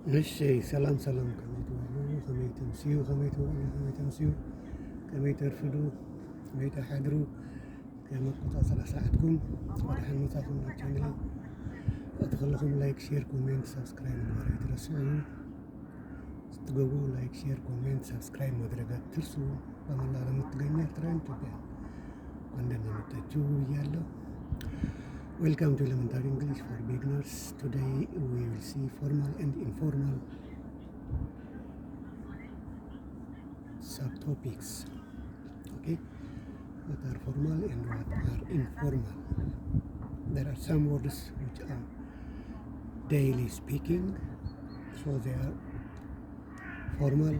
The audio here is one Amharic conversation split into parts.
ماشي، سلام سلام. كمية وعلو كمية تمسيو كمية وعلو كمية تمسيو كمية ترفدو كمية تحضروا كما قطع 3 ساعتكم ودحن متاكم على الشانل. ادخل لكم لايك شير كومنت سبسكرايب ማድረግ ትርሱ። ስትገቡ ላይክ ሼር ኮሜንት ሰብስክራይብ ማድረግ አትርሱ። በመላ ለምትገኙ ኤርትራውያን ኢትዮጵያ እንደምን መጣችሁ ብያለሁ። Welcome to Elementary English for Beginners. Today we will see formal and informal subtopics. Okay, what are formal and what are informal? There are some words which are daily speaking, so they are formal,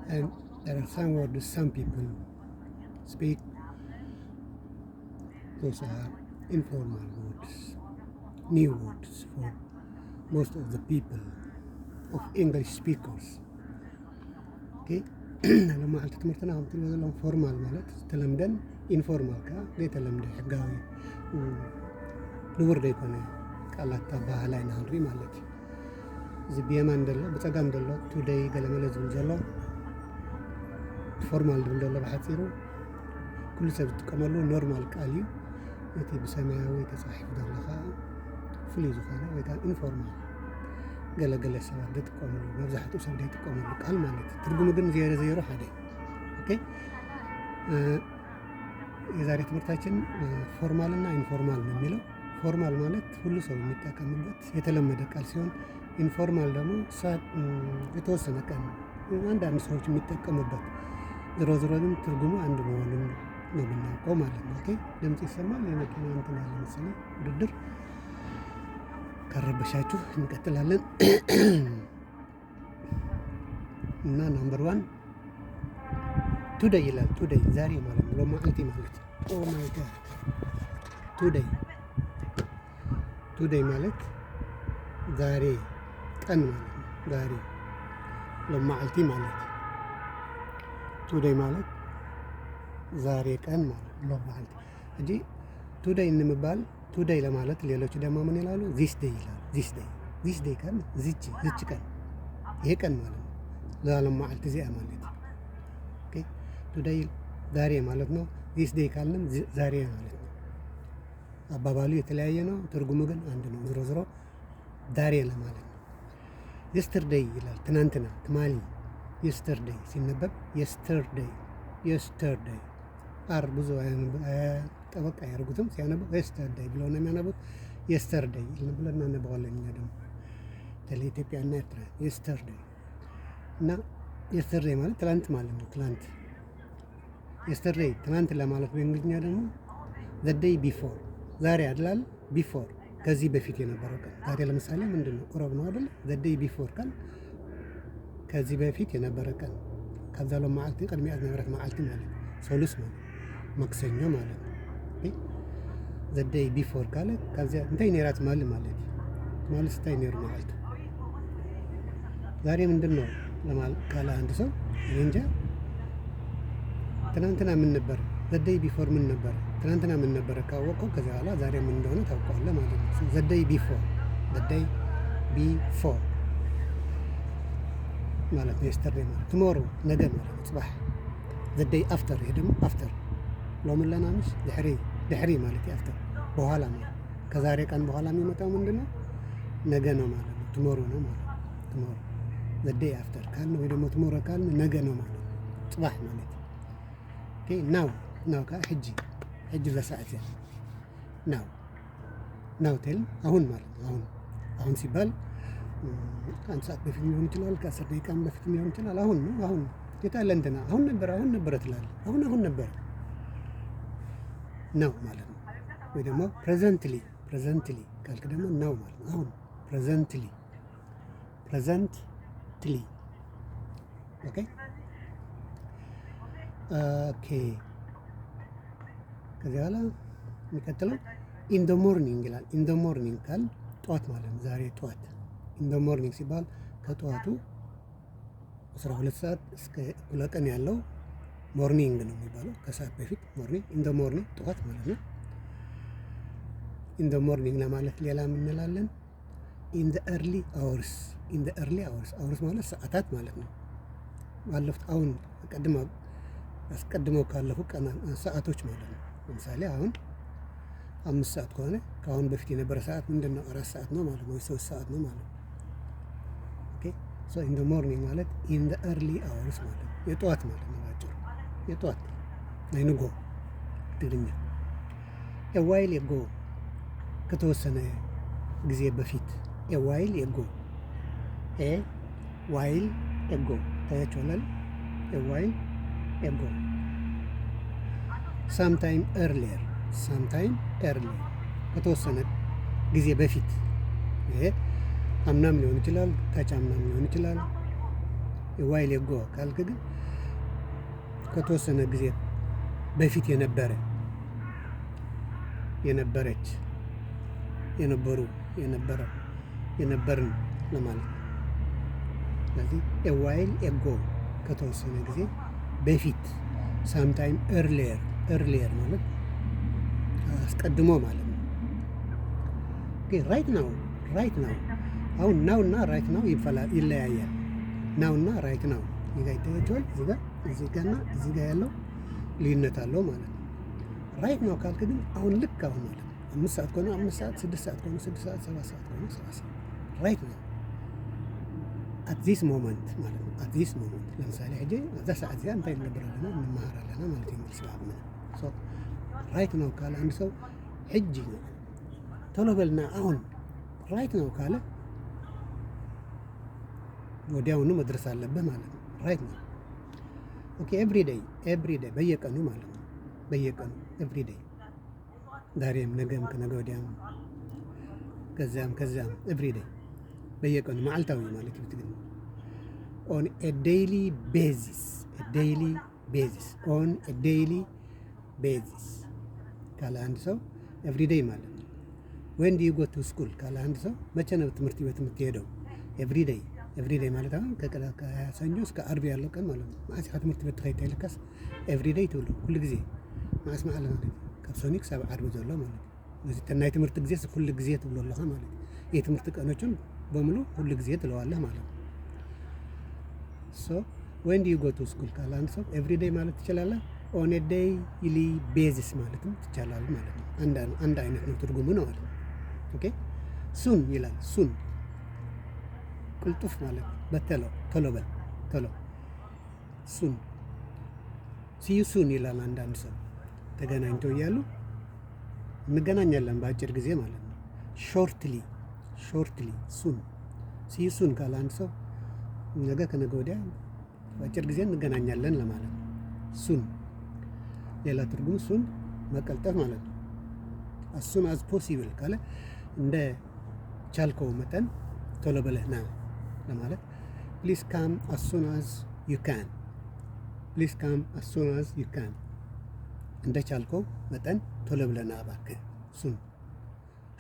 and there are some words some people speak, those are informal words, new words for most of the people of English speakers. Okay, لما حلت تمرتنا عم تقول لهم formal ማለት ተለምደን informal የተለምደ ሕጋዊ ንውርደ ይኮነ ቃላት ባህላይና ንሪ ማለት እዚ ብየማን ደሎ ብፀጋም ደሎ ቱደይ ገለመለ ዝብል ዘሎ ፎርማል ዝብል ዘሎ ብሓፂሩ ኩሉ ሰብ ዝጥቀመሉ ኖርማል ቃል እዩ። እቲ ብሰማያዊ ተጻሒፉ ዘሎ ከዓ ፍሉይ ዝኾነ ወይ ከዓ ኢንፎርማል ገለገለ ሰባት ዝጥቀምሉ መብዛሕትኡ ሰብ ዘይጥቀመሉ ቃል ማለት እዩ። ትርጉሙ ግን ዜሮ ሓደ። ኦኬ፣ የዛሬ ትምህርታችን ፎርማል እና ኢንፎርማል ነው የሚለው። ፎርማል ማለት ሁሉ ሰው የሚጠቀምበት የተለመደ ቃል ሲሆን ኢንፎርማል ደግሞ የተወሰነ ቀን አንዳንድ ሰዎች የሚጠቀሙበት፣ ዝሮ ዝሮ ግን ትርጉሙ አንድ መሆኑን ነው የምናውቀው ማለት ነው። ኦኬ፣ ድምጽ ይሰማል። የመኪና እንትን ያለ መሰለኝ ውድድር ከረበሻችሁ እንቀጥላለን። እና ናምበር 1 ቱዴይ ይላል። ቱዴይ ዛሬ ማለት ነው፣ ለማዕልቲ ማለት ኦ ማይ ጋድ። ቱዴይ ማለት ዛሬ ቀን ማለት ነው። ዛሬ ለማዕልቲ ማለት ቱዴይ ማለት ዛሬ ቀን ማለት ለማዕልቲ እንጂ ቱዴይ እንምባል ቱዴይ ለማለት ሌሎች ደግሞ ምን ይላሉ? ዚስ ዴይ ይላሉ። ዚስ ዴይ ቀን ዝች ቀን ይሄ ቀን ማለት ነው። ለማዕልቲ እዚኣ ማለት ኦኬ። ቱዴይ ዛሬ ማለት ነው። ዚስ ዴይ ካልንም ዛሬ ማለት ነው። አባባሉ የተለያየ ነው፣ ትርጉሙ ግን አንድ ነው። ዝሮ ዝሮ ዛሬ ለማለት ነው። የስተርዴይ ይላል። ትናንትና ትማሊ የስተርዴይ ሲነበብ የስተርዴይ አር ብዙ ጠበቃ ያደርጉትም ሲያነበው የስተርዴይ ብለው ነው የሚያነቡት። የስተርዴይ ብለን እናነበዋለን እኛ ደግሞ በተለይ ኢትዮጵያና ኤርትራ የስተርዴይ እና የስተርዴይ ማለት ትላንት ማለት ነው። ትላንት የስተርዴይ ትናንት ለማለት በእንግሊዝኛ ደግሞ ዘ ዴይ ቢፎር ዛሬ አይደል? ቢፎር ከዚህ በፊት የነበረው ቀን። ዛሬ ለምሳሌ ምንድነው? ሮብ ነው አይደል? ዘ ዴይ ቢፎር ቀን ከዚህ በፊት የነበረ ቀን። ከዛ ሎ መዓልቲ ቅድሚያ ዝነበረት መዓልቲ ማለት ሰሉስ ማለት ማክሰኞ ማለት ነው። ዘ ዴይ ቢፎር ካለ ከዚያ እንታይ ነራት ማለት ስታይ ነር ማለት ዛሬ ምንድነው ለማለት ካለ አንድ ሰው እኔ እንጃ ትናንትና ምን ነበር? ዘ ዴይ ቢፎር ምን ነበር? ትናንትና ምን ነበር ካወቀው ከዚያ በኋላ ዛሬ ምን እንደሆነ ታውቀዋለህ ማለት ነው። ዘ ዴይ ቢፎር ማለት ነው። የስተርዴይ ማለት ቱሞሮ ነገ ማለት ነው፣ ጽባሕ። ዘ ዴይ አፍተር ይሄ ደግሞ አፍተር ሎምን ለናምሽ ድሕሪ ማለት አፍተር በኋላ ማለት ከዛሬ ቀን በኋላ የሚመጣው ምንድነው? ነገ ነው ማለት ነው። ቱሞሮ ነው ማለት ነው። ቱሞሮ ዘ ዴይ አፍተር ካልን ወይ ደግሞ ቱሞሮ ካልን ነገ ነው ማለት ነው፣ ጽባሕ ማለት ኦኬ። ናው ካ ሕጂ ለሰዓት ያ ናው ቴል አሁን ማለት ነው። አሁን ሲባል ከአንድ ሰዓት በፊት ሊሆን ይችላል፣ ከ10 ደቂቃም በፊት ሊሆን ይችላል። አሁን የታለ እንትና አሁን ነበረ ትላለህ። አሁን ነበረ ነው ማለት ነው። ወይ ደግሞ ፕሬዘንትሊ ካልክ ደግሞ ነው ማለት ነው። አሁን ፕሬዘንትሊ ኦኬ። ከዚያ በኋላ የሚቀጥለው ኢን ደ ሞርኒንግ ይላል። ኢን ደ ሞርኒንግ ካል ጠዋት ማለት ነው። ዛሬ ጠዋት ኢን ደ ሞርኒንግ ሲባል ከጠዋቱ 12 ሰዓት እስከ እኩለ ቀን ያለው ሞርኒንግ ነው የሚባለው። ከሰዓት በፊት ሞርኒንግ፣ ኢን ደ ሞርኒንግ ጠዋት ማለት ነው። ኢን ደ ሞርኒንግ ለማለት ሌላ ምን እንላለን? ኢን ዘ ኤርሊ አወርስ። ኢን ዘ ኤርሊ አወርስ፣ አወርስ ማለት ሰዓታት ማለት ነው። ባለፉት አሁን አስቀድመው ካለፉ ሰዓቶች ማለት ነው። ለምሳሌ አሁን 5 ሰዓት ከሆነ ከአሁን በፊት የነበረ ሰዓት ምንድን ነው? 4 ሰዓት ነው ማለት ነው፣ 3 ሰዓት ነው ማለት ነው። ኦኬ ሶ ኢን ዘ ሞርኒንግ ማለት ኢን ዘ ኤርሊ አወርስ ማለት ነው፣ የጠዋት ማለት ነው። ባጭሩ የጠዋት ንጎ ትግርኛ። ኤዋይል ኤጎ ከተወሰነ ጊዜ በፊት ኤዋይል ኤጎ፣ ኤ ዋይል ኤጎ ታያችኋል። ኤዋይል ኤጎ። ሳምታይም ኤርሊየር፣ ሳምታይም ኤርሊየር ከተወሰነ ጊዜ በፊት። ይሄ አምናም ሊሆን ይችላል፣ ታች አምናም ሊሆን ይችላል። ኤዋይል ኤጎ ካልክ ግን ከተወሰነ ጊዜ በፊት የነበረች፣ የነበሩ፣ የነበርን ለማለት። ስለዚህ ኤዋይል ኤጎ ከተወሰነ ጊዜ በፊት። ሳምታይም ኤርሊየር፣ ኤርሊየር ማለት አስቀድሞ ማለት ነው። ራይት ናው፣ ራይት ናው። አሁን ናው እና ራይት ናው ይለያያል። ናው እና ራይት ናው ይታያቸዋል። እዚህ ጋር እና እዚህ ጋር ያለው ልዩነት አለው ማለት ነው። ራይት ናው ካልክ ግን አሁን ልክ አሁን ማለት ነው። 5 ሰዓት ከሆነ 5 ሰዓት፣ 6 ሰዓት ከሆነ 6 ሰዓት፣ 7 ሰዓት ከሆነ 7 ሰዓት። ራይት ናው አት ዚስ ሞመንት ማለት ነው። አት ዚስ ሞመንት ለምሳሌ ሄጄ እዛ ሰዓት ዚያ እንታይ እንገብራለና እንማሃራለና ማለት ነው። ሶ ራይት ናው ካለ አንድ ሰው ሕጂ ነው ቶሎ በልና አሁን ራይት ናው ካለ ወዲያውኑ መድረስ አለብህ ማለት ነው። ራይት ናው። ኦኬ ኤቭሪዴይ፣ ኤቭሪዴይ በየቀኑ ማለት ነው። በየቀኑ ኤቭሪዴይ፣ ዛሬም፣ ነገም፣ ከነገ ወዲያም፣ ከዚያም ኤቭሪዴይ በየቀኑ መዓልታዊ ማለት ነው። ኦን ኤ ዴይሊ ቤዚስ፣ ዴይሊ ቤዚስ፣ ኦን ኤ ዴይሊ ቤዚስ ካለ አንድ ሰው ኤቭሪዴይ ማለት ነው። ዌን ዱ ዩ ጎ ቱ ስኩል ካለ አንድ ሰው መቼ ነው ትምህርት ቤት የምትሄደው? ኤቭሪዴይ። ኤቭሪዴይ ማለት አሁን ከሰኞ እስከ አርብ ያለው ቀን ማለት ነው። ማዕስ ትምህርት ቤት ተኸይታ ይልካስ ኤቭሪዴይ ትብሉ ኩሉ ጊዜ ማዕስ ማለት ነው። ካብ ሰኞ ክሳብ ዓርቢ ዘሎ ማለት ነው። እዚ ናይ ትምህርት ጊዜ ኩሉ ጊዜ ትብሎ ኣለኻ ማለት ነው። የትምህርት ቀኖችን በሙሉ ሁሉ ጊዜ ትለዋለህ ማለት ነው። ሶ ዌን ዱ ዩ ጎ ቱ ስኩል ካለ አንድ ሰው ኤቭሪዴይ ማለት ትችላለህ። ኦን ኤ ዴይሊ ቤዚስ ማለትም ትችላል ማለት ነው። አንድ አይነት ነው ትርጉሙ ነው ማለት ነው። ኦኬ ሱን ይላል። ሱን ቅልጡፍ ማለት በተሎ፣ ቶሎ በል፣ ቶሎ። ሱን ሲዩ ሱን ይላል አንዳንድ ሰው ተገናኝተው እያሉ እንገናኛለን በአጭር ጊዜ ማለት ነው። ሾርትሊ፣ ሾርትሊ፣ ሱን። ሲዩ ሱን ካለ አንድ ሰው ነገ ከነገ ወዲያ በአጭር ጊዜ እንገናኛለን ለማለት ነው። ሱን ሌላ ትርጉም ሱን መቀልጠፍ ማለት ነው። አሱን አዝ ፖሲብል ካለ እንደ ቻልከው መጠን ቶሎ ብለህ ና ለማለት። ፕሊዝ ካም አሱን አዝ ዩ ካን፣ ፕሊዝ ካም አሱን አዝ ዩ ካን፣ እንደ ቻልከው መጠን ቶሎ ብለህ ና እባክህ። ሱን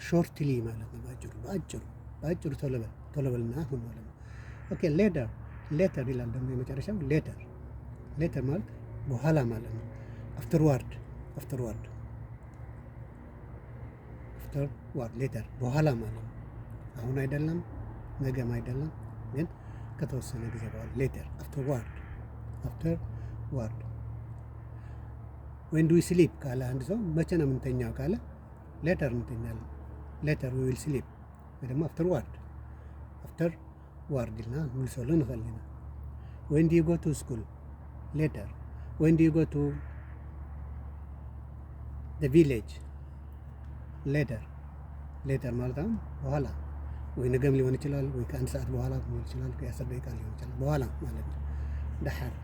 ሾርትሊ ማለት ነው። በአጭሩ ቶሎ በልና አሁን ማለት ነው። ኦኬ ሌተር፣ ሌተር ይላል ደግሞ የመጨረሻው ሌተር። ሌተር ማለት በኋላ ማለት ነው። አፍተርዋርድ፣ አፍተርዋርድ፣ አፍተርዋርድ፣ ሌተር በኋላ ማለት ነው። አሁን አይደለም፣ ነገም አይደለም፣ ግን ከተወሰነ ጊዜ በኋላ ሌተር፣ አፍተርዋርድ፣ አፍተርዋርድ። ዌን ዱ ዊ ስሊፕ ካለ አንድ ሰው መቼ ነው የምንተኛው ካለ ሌተር እንተኛለን። ሌተር ዊ ዊል ስሊፕ ወይ ደግሞ አፍተርዋርድ፣ አፍተርዋርድ ይልና ምልሶሎ ንፈልግና። ዌን ዱ ዩ ጎ ቱ ስኩል ሌተር። ዌን ዱ ዩ ጎ ቱ ዘ ቪሌጅ ሌተር። ሌተር ማለት አሁን በኋላ ወይ ነገም ሊሆን ይችላል፣ ወይ ከአንድ ሰዓት በኋላ ሊሆን ይችላል፣ ከ10 ደቂቃ ሊሆን ይችላል። በኋላ ማለት ነው። ዳሐር።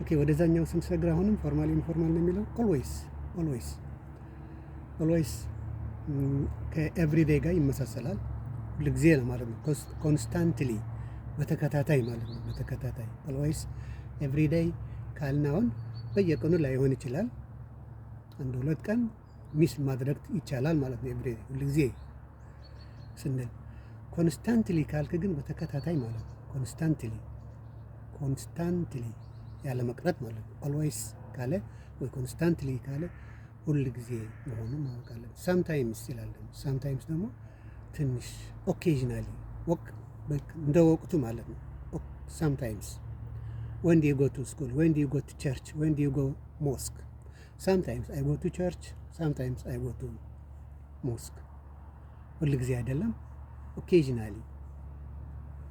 ኦኬ ወደዛኛው ስንሰግር አሁንም ፎርማል ኢንፎርማል ነው የሚለው። ኦልዌይስ፣ ኦልዌይስ፣ ኦልዌይስ ከኤቭሪዴይ ጋር ይመሳሰላል። ሁልጊዜ ነው ማለት ነው። ኮንስታንትሊ በተከታታይ ማለት ነው። በተከታታይ ኦልዌይስ ኤቭሪዴይ ካልን አሁን በየቀኑ ላይሆን ይችላል። 1-2 ቀን ሚስ ማድረግ ይቻላል ማለት ነው። ኤቭሪዴይ ሁልጊዜ ስንል። ኮንስታንትሊ ካልክ ግን በተከታታይ ማለት ነው። ኮንስታንትሊ፣ ኮንስታንትሊ ያለ መቅረት ማለት ነው። ኦልዌይስ ካለ ወይ ኮንስታንትሊ ካለ ሁል ጊዜ መሆኑ ማወቅ አለብን። ሳምታይምስ ይላል። ሳምታይምስ ደግሞ ትንሽ ኦኬዥናሊ እንደ ወቅቱ ማለት ነው። ሳምታይምስ when do you go to school, when do you go to church, when do you go mosque? Sometimes I go to church, sometimes I go to mosque. ሁል ጊዜ አይደለም፣ ኦኬዥናሊ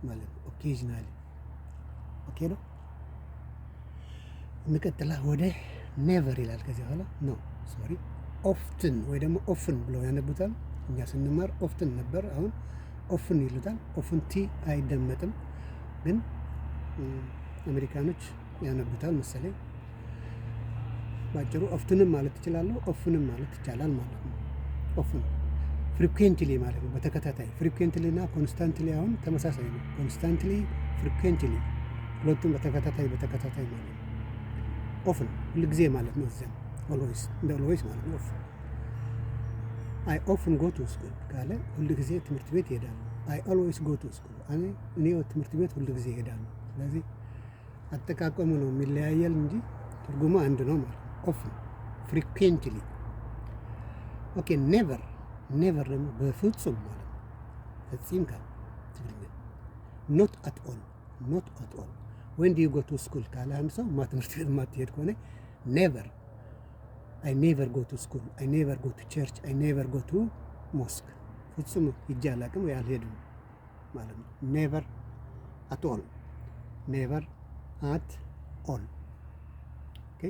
ማለት ነው። ኦኬዥናሊ ኦኬ ነው። እንቀጥላ ወደ ኔቨር ይላል። ከዚህ በኋላ ኖ ሶሪ ኦፍትን ወይ ደግሞ ኦፍን ብለው ያነቡታል። እኛ ስንማር ኦፍትን ነበር፣ አሁን ኦፍን ይሉታል። ኦፍን ቲ አይደመጥም፣ ግን አሜሪካኖች ያነቡታል መሰለኝ። ባጭሩ ኦፍትንም ማለት ትችላለሁ፣ ኦፍንም ማለት ይቻላል ማለት ነው። ኦፍን ፍሪኩዌንትሊ ማለት ነው፣ በተከታታይ ፍሪኩዌንትሊ እና ኮንስታንትሊ አሁን ተመሳሳይ ነው። ኮንስታንትሊ፣ ፍሪኩዌንትሊ ሁለቱም በተከታታይ ማለት ነው። ኦፍን ሁል ጊዜ ማለት ነው። ዘን ኦልዌይስ እንደ ኦልዌይስ ማለት ነው። ኦፍን አይ ኦፍን ጎ ቱ ስኩል ካለ ሁል ጊዜ ትምህርት ቤት ይሄዳሉ። አይ ኦልዌይስ ጎ ቱ ስኩል እኔ ትምህርት ቤት ሁል ጊዜ ይሄዳሉ። ስለዚህ አጠቃቀሙ ነው የሚለያያል እንጂ ትርጉሙ አንድ ነው ማለት ነው። ኦፍን ፍሪኩዌንትሊ። ኦኬ ኔቨር ደግሞ በፍጹም ማለት ነው። ፈጽም ካለ ትግርኛ ኖት አት ኦል when do you go to school ካለ አንድ ሰው ትምህርት ቤት ማትሄድ ከሆነ ኔቨር አይ ኔቨር ጎ ቱ ስኩል፣ አይ ኔቨር ጎ ቱ ቸርች፣ አይ ኔቨር ጎ ቱ ሞስክ። ፍጹም ሂጄ አላውቅም ወይ አልሄድም ማለት ነው። ኔቨር አት ኦል፣ ኔቨር አት ኦል። ኦኬ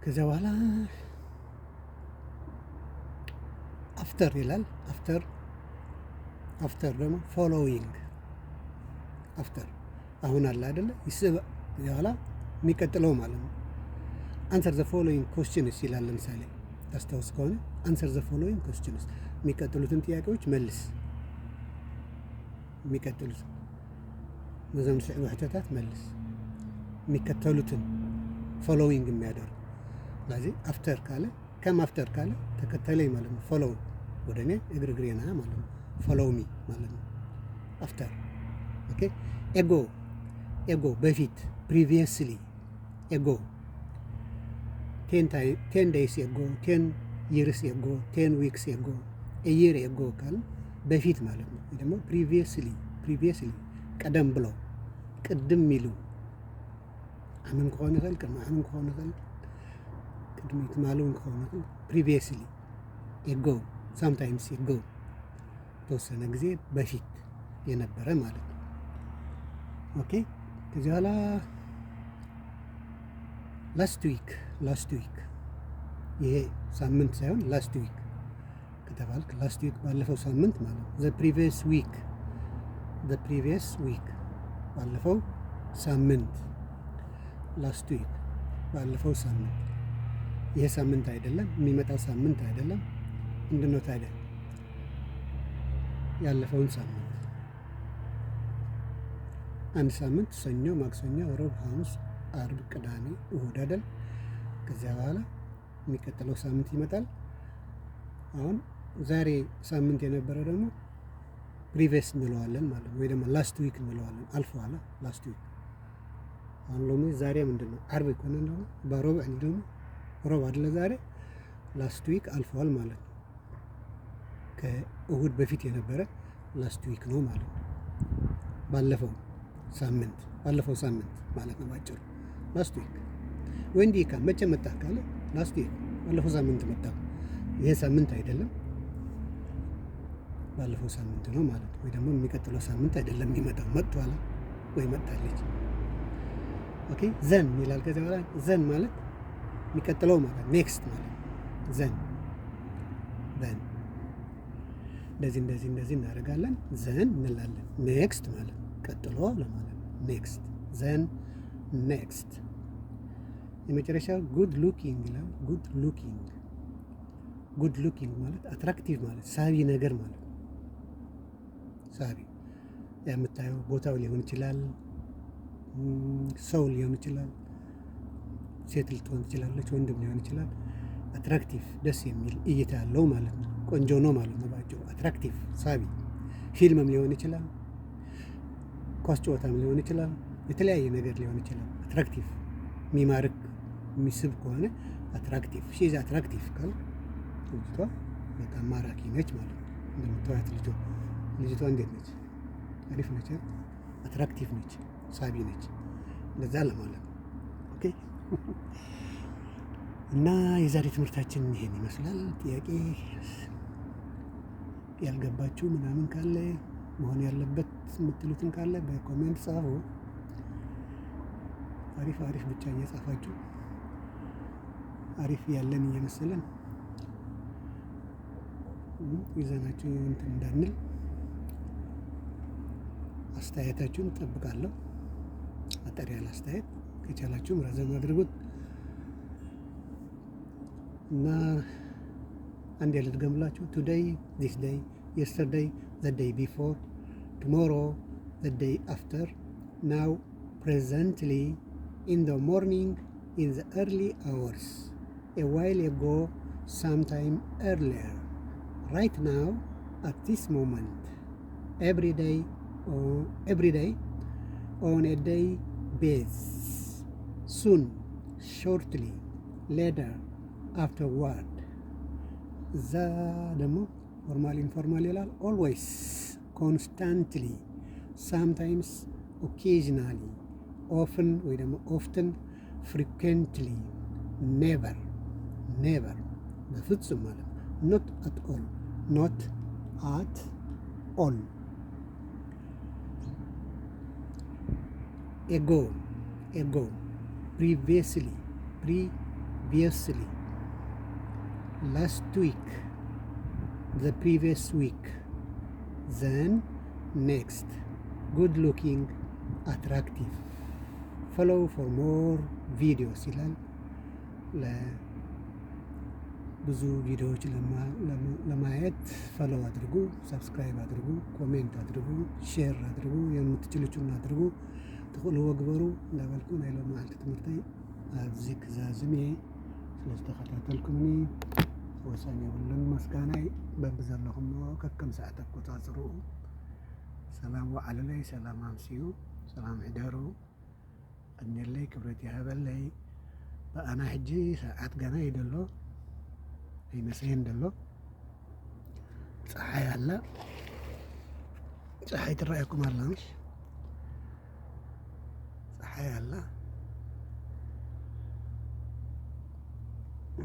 ከዛ በኋላ አፍተር ይላል። አፍተር ደግሞ ፎሎዊንግ። አፍተር አሁን አለ አይደለ? ይስብ በኋላ የሚቀጥለው ማለት ነው። አንሰር ዘ ፎሎዊንግ ኮስችንስ ይላል። ለምሳሌ ታስታውስ ከሆነ አንሰር ዘ ፎሎዊንግ ኮስችንስ፣ የሚቀጥሉትን ጥያቄዎች መልስ። የሚቀጥሉት መዘምስዕ ውሕተታት መልስ፣ የሚከተሉትን ፎሎዊንግ የሚያደርግ። ስለዚህ አፍተር ካለ አፍተር ካለ ተከተለኝ ማለት ነው። ፎሎው ወደ እኔ እግርግሬና ማለት ነው። ፎሎው ሚ ማለት ነው አፍተር። ኦኬ ኤጎ በፊት፣ ፕሪቪየስሊ ኤጎ 10 days ኤጎ፣ 10 years ኤጎ፣ 10 weeks ኤጎ፣ ኤየር ኤጎ ካል በፊት ማለት ነው። ደግሞ ፕሪቪየስሊ ቀደም ብለው፣ ቅድም ሚሉ አምን ከሆነ ካል ቅድም አምን ከሆነ ካል ቅድሚት ማለውን ከሆነ ፕሪቪየስሊ ኤጎ፣ ሳምታይምስ ኤጎ ተወሰነ ጊዜ በፊት የነበረ ማለት ነው። ኦኬ ከዚህ በኋላ ላስት ዊክ ይሄ ሳምንት ሳይሆን ላስት ዊክ ከተባልክ ላስት ዊክ ባለፈው ሳምንት ማለት ነው። ዘ ፕሪቪየስ ዊክ ባለፈው ሳምንት፣ ላስት ዊክ ባለፈው ሳምንት። ይሄ ሳምንት አይደለም፣ የሚመጣው ሳምንት አይደለም። ምንድነው ታዲያ? ያለፈውን ሳምንት። አንድ ሳምንት ሰኞ፣ ማክሰኞ፣ ሮብ፣ ሐሙስ፣ አርብ፣ ቅዳሜ፣ እሁድ አይደል? ከዚያ በኋላ የሚቀጥለው ሳምንት ይመጣል። አሁን ዛሬ ሳምንት የነበረ ደግሞ ፕሪቪየስ እንለዋለን ማለት ነው፣ ወይ ደግሞ ላስት ዊክ እንለዋለን። አልፈዋል ላስት ዊክ። አሁን ሎሚ ዛሬ ምንድነው? አርብ ከሆነ እንደሆነ በሮብ ደግሞ ሮብ አይደለ? ዛሬ ላስት ዊክ አልፈዋል ማለት ነው። ከእሁድ በፊት የነበረ ላስት ዊክ ነው ማለት ነው። ባለፈው ሳምንት ማለት ነው ባጭሩ ላስት ዊክ። ወንዲ መቼ መጣ ካለ ላስት ዊክ ባለፈው ሳምንት መጣ። ይሄ ሳምንት አይደለም፣ ባለፈው ሳምንት ነው ማለት ነው። ወይ ደግሞ የሚቀጥለው ሳምንት አይደለም የሚመጣው፣ መጥቷል ወይ መጣለች። ኦኬ ዘን ይላል። ከዚያ በኋላ ዘን ማለት የሚቀጥለው ማለት ኔክስት ማለት ዘን እንደዚህ እናደርጋለን። ዘን እንላለን። ኔክስት ማለት ቀጥሎ ለማለት ኔክስት፣ ዘን፣ ኔክስት። የመጨረሻው ጉድ ሉኪንግ ይላል። ጉድ ሉኪንግ ማለት አትራክቲቭ ማለት ሳቢ ነገር ማለት ነው። ሳቢ የምታየው ቦታው ሊሆን ይችላል፣ ሰው ሊሆን ይችላል፣ ሴት ልትሆን ትችላለች፣ ወንድም ሊሆን ይችላል። አትራክቲቭ ደስ የሚል እይታ ያለው ማለት ነው። ቆንጆ ነው ማለት ነው ባጭሩ። አትራክቲቭ ሳቢ። ፊልምም ሊሆን ይችላል፣ ኳስ ጨዋታም ሊሆን ይችላል፣ የተለያየ ነገር ሊሆን ይችላል። አትራክቲቭ የሚማርክ የሚስብ ከሆነ አትራክቲቭ፣ ሺዝ አትራክቲቭ ካል ልጅቷ በጣም ማራኪ ነች ማለት ነው። እንደምታዩት ልጅቷ እንዴት ነች? አሪፍ ነች፣ አትራክቲቭ ነች፣ ሳቢ ነች። እንደዛ ለማለት ነው። ኦኬ እና የዛሬ ትምህርታችን ይሄን ይመስላል። ጥያቄ ያልገባችሁ ምናምን ካለ መሆን ያለበት የምትሉትን ካለ በኮሜንት ጻፉ። አሪፍ ብቻ እየጻፋችሁ አሪፍ ያለን እየመሰለን ይዘናችሁ እንትን እንዳንል አስተያየታችሁን እጠብቃለሁ። አጠር ያለ አስተያየት ከቻላችሁም ረዘም አድርጉት እና አንድ ያለ ልድገምላችሁ። ቱዴይ ዚስ ዴይ፣ የስተርዴይ ዘ ዴይ ቢፎር፣ ቱሞሮ ዘ ዴይ አፍተር፣ ናው ፕሬዘንትሊ፣ ኢን ዘ ሞርኒንግ፣ ኢን ዘ ኤርሊ አወርስ፣ a while ago, sometime earlier, right now, at this moment, every day, on a day basis, soon, shortly, later, afterward. እዛ ደግሞ ፎርማል ኢንፎርማል ይላል። always, constantly, sometimes, occasionally, often ወይ ደግሞ often, frequently, never በፍጹም ማለት ነው። not at all, not at all. ago, previously, last week, the previous week, then, next, good looking, attractive. follow for more videos ይላል። ብዙ ቪዲዮዎች ለማየት ፎሎው አድርጉ፣ ሰብስክራይብ አድርጉ፣ ኮሜንት አድርጉ፣ ሼር አድርጉ፣ የምትችሉትን አድርጉ። ትኽእልዎ ግበሩ እንዳበልኩ ናይ ሎሚ መዓልቲ ትምህርተይ ኣብዚ ክዛዝም እየ። ስለዝተኸታተልኩምኒ ወሰን የብሉን መስጋናይ በብዘለኹሞ ከከም ሰዓት ኣቆፃፅሩ። ሰላም ዋዕለለይ፣ ሰላም ኣምስዩ፣ ሰላም ሕደሩ፣ እኔለይ ክብረት ይሃበለይ። በኣና ሕጂ ሰዓት ገና ይደሎ ይመስለኝ ደሎ ፀሓይ አለ። ፀሓይ ትረአየኩም አለ ምሽ ፀሓይ አለ።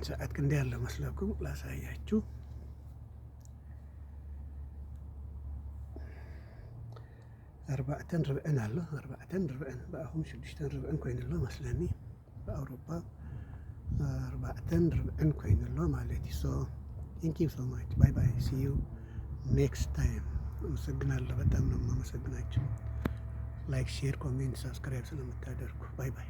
ሰዓት ክንዴ ያለ መስለኩም ላሳያችሁ። ኣርባዕተን ርብዕን ኣሎ። ኣርባዕተን ርብዕን በኣኹም 6 ርብዕን ኮይኑሎ መስለኒ በአውሮፓ 4 ርብዕን ኮይኑሎ ማለት እዩ። ሶ ቴንክ ዩ ሶ ማች ባይ ባይ ሲ ዩ ኔክስት ታይም። አመሰግናለሁ። በጣም ነው የማመሰግናችሁ። ላይክ፣ ሼር፣ ኮሜንት፣ ሰብስክራይብ ስለምታደርጉ ባይ ባይ።